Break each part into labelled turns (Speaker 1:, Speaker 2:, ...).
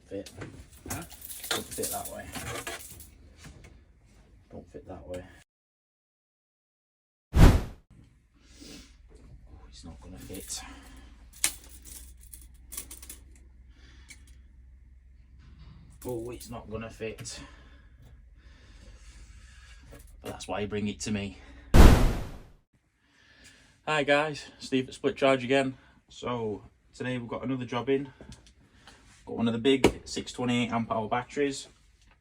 Speaker 1: fit. Huh? Don't fit that way. Don't fit that way. Oh, it's not gonna fit. Oh, it's not gonna fit. But that's why you bring it to me. Hi guys, Steve at Split Charge again. So today we've got another job in. Got one of the big 628 amp hour batteries.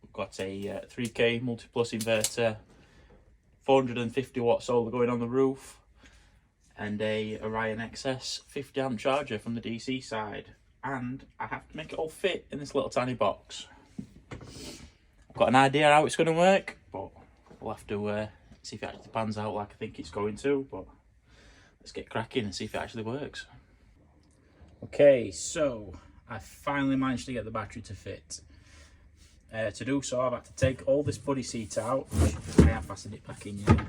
Speaker 1: We've got a 3K Multiplus inverter, 450 watt solar going on the roof, and a Orion XS 50 amp charger from the DC side. And I have to make it all fit in this little tiny box. I've got an idea how it's going to work, but we'll have to see if it actually pans out like I think it's going to. But let's get cracking and see if it actually works. Okay, so I finally managed to get the battery to fit. To do so, I've had to take all this buddy seat out. I have fastened it back in yet.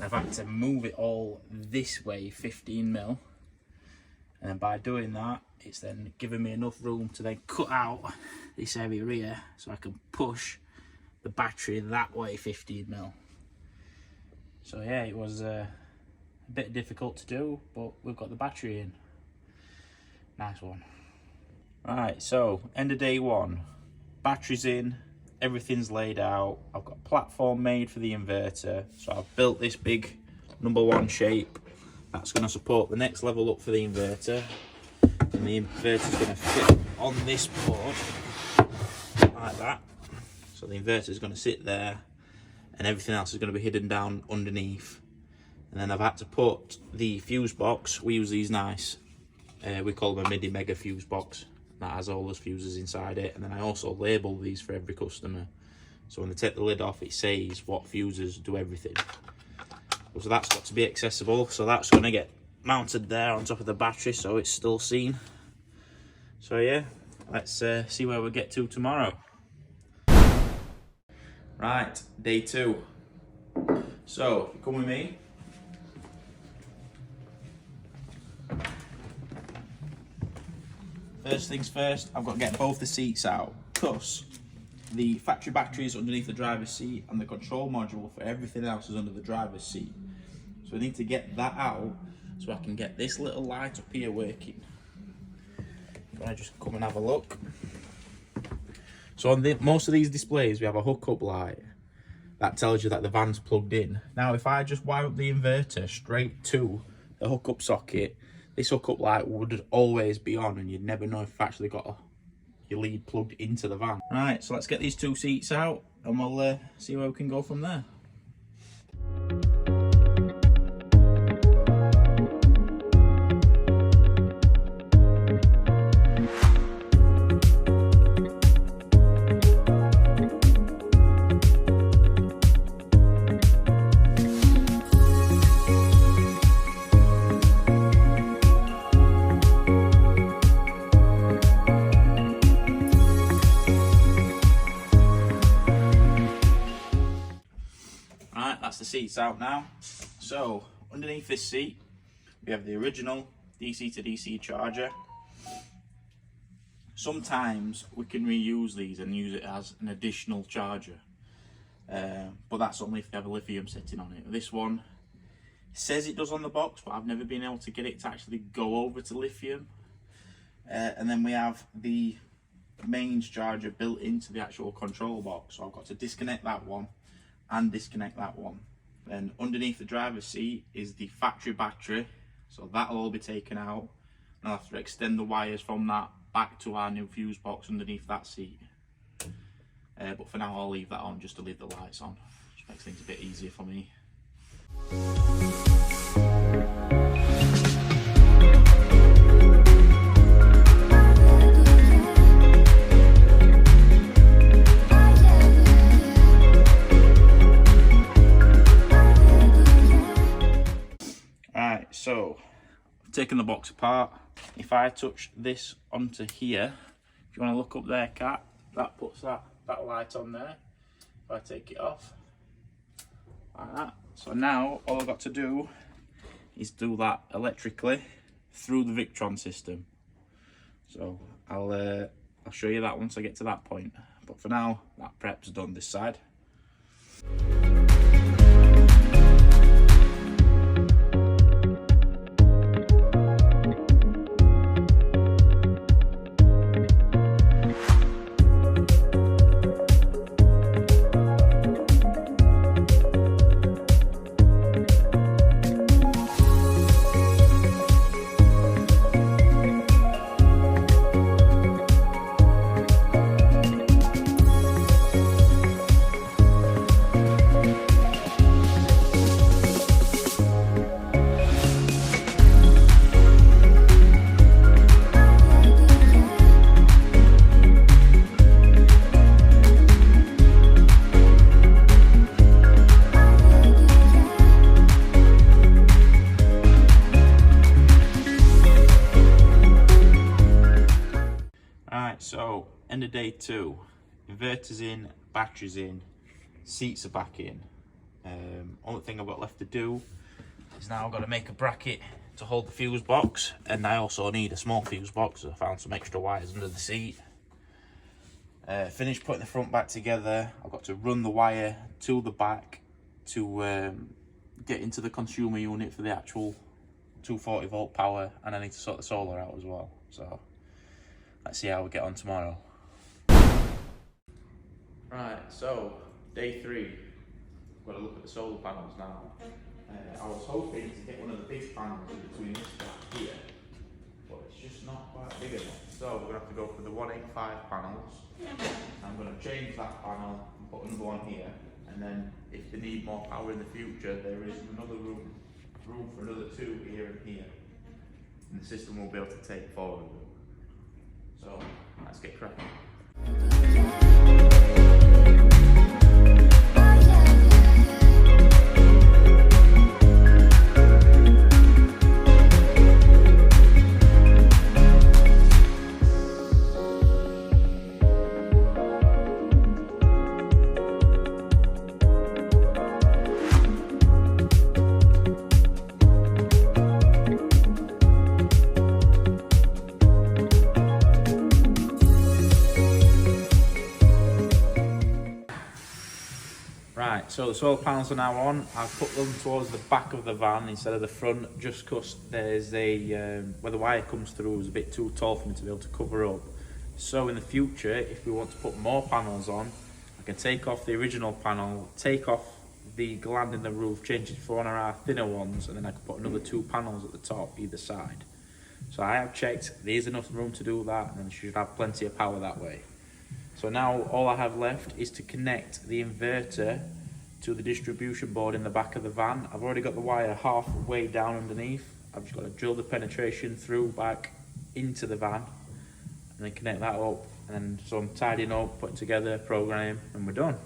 Speaker 1: I've had to move it all this way, 15mm. And then by doing that, it's then given me enough room to then cut out this area here so I can push the battery that way, 15mm. So yeah, it was a bit difficult to do, but we've got the battery in. Nice one. Right, so end of day one. Battery's in, everything's laid out. I've got a platform made for the inverter. So I've built this big #1 shape that's going to support the next level up for the inverter. And the inverter's going to fit on this board like that. So the inverter's going to sit there and everything else is going to be hidden down underneath. And then I've had to put the fuse box. We use these nice, we call them a midi mega fuse box. That has all those fuses inside it. And then I also label these for every customer. So when they take the lid off, it says what fuses do everything. So that's got to be accessible. So that's going to get mounted there on top of the battery so it's still seen. So yeah, let's see where we get to tomorrow. Right, day 2. So come with me. First things first, I've got to get both the seats out because the factory battery is underneath the driver's seat and the control module for everything else is under the driver's seat. So I need to get that out so I can get this little light up here working. Can I just come and have a look? So on most of these displays we have a hookup light that tells you that the van's plugged in. Now if I just wire up the inverter straight to the hookup socket, this hookup light would always be on and you'd never know if you've actually got your lead plugged into the van. Right, so let's get these 2 seats out and we'll see where we can go from there. That's the seats out now. So underneath this seat we have the original DC to DC charger. Sometimes we can reuse these and use it as an additional charger, but that's only if they have a lithium setting on it. This one says it does on the box, but I've never been able to get it to actually go over to lithium. And then we have the mains charger built into the actual control box, so I've got to disconnect that one and disconnect that one. Then underneath the driver's seat is the factory battery, so that'll all be taken out and I'll have to extend the wires from that back to our new fuse box underneath that seat. But for now I'll leave that on just to leave the lights on, which makes things a bit easier for me. So, I've taken the box apart. If I touch this onto here, if you want to look up there, Kat, that puts that light on there. If I take it off, like that. So now, all I've got to do is do that electrically through the Victron system. So, I'll I'll show you that once I get to that point. But for now, that prep's done this side. So, end of day 2, inverter's in, battery's in, seats are back in. Only thing I've got left to do is now I've got to make a bracket to hold the fuse box, and I also need a small fuse box, so I found some extra wires under the seat. Finished putting the front back together. I've got to run the wire to the back to get into the consumer unit for the actual 240 volt power, and I need to sort the solar out as well. So let's see how we get on tomorrow. Right, so day 3, I've got to look at the solar panels now. I was hoping to get one of the big panels in between this gap here, but it's just not quite big enough. So we're going to have to go for the 185 panels. I'm going to change that panel and put another one here, and then if they need more power in the future, there is another room for another 2 here and here, and the system will be able to take 4 of them. So let's get cracking. Right, so the solar panels are now on. I've put them towards the back of the van instead of the front, just because there's a where the wire comes through is a bit too tall for me to be able to cover up. So in the future, if we want to put more panels on, I can take off the original panel, take off the gland in the roof, change it for one of our thinner ones, and then I can put another 2 panels at the top either side. So I have checked, there's enough room to do that, and should have plenty of power that way. So now all I have left is to connect the inverter to the distribution board in the back of the van. I've already got the wire halfway down underneath. I've just got to drill the penetration through back into the van and then connect that up. And then so I'm tidying up, putting together, programming, and we're done.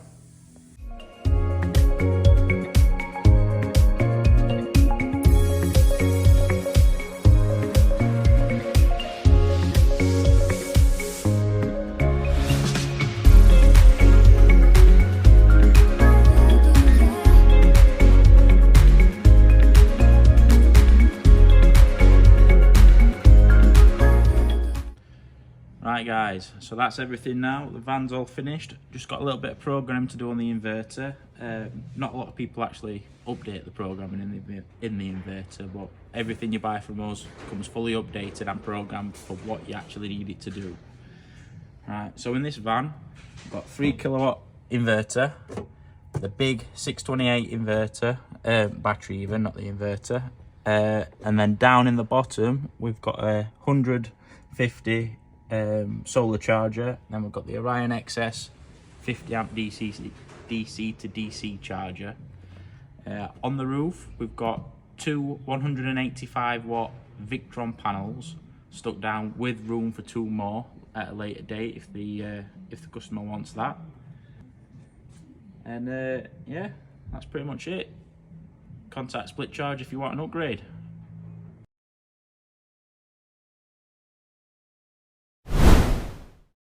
Speaker 1: Right guys, so that's everything now. The van's all finished. Just got a little bit of programming to do on the inverter. Not a lot of people actually update the programming in the inverter, but everything you buy from us comes fully updated and programmed for what you actually need it to do. Right, so in this van, I've got 3 kilowatt inverter, the big 628 inverter, battery even, not the inverter. And then down in the bottom, we've got a 150 solar charger. Then we've got the Orion XS 50 amp DC to DC charger. On the roof, we've got 2 185 watt Victron panels stuck down with room for 2 more at a later date if the customer wants that. And yeah, that's pretty much it. Contact Split Charge if you want an upgrade.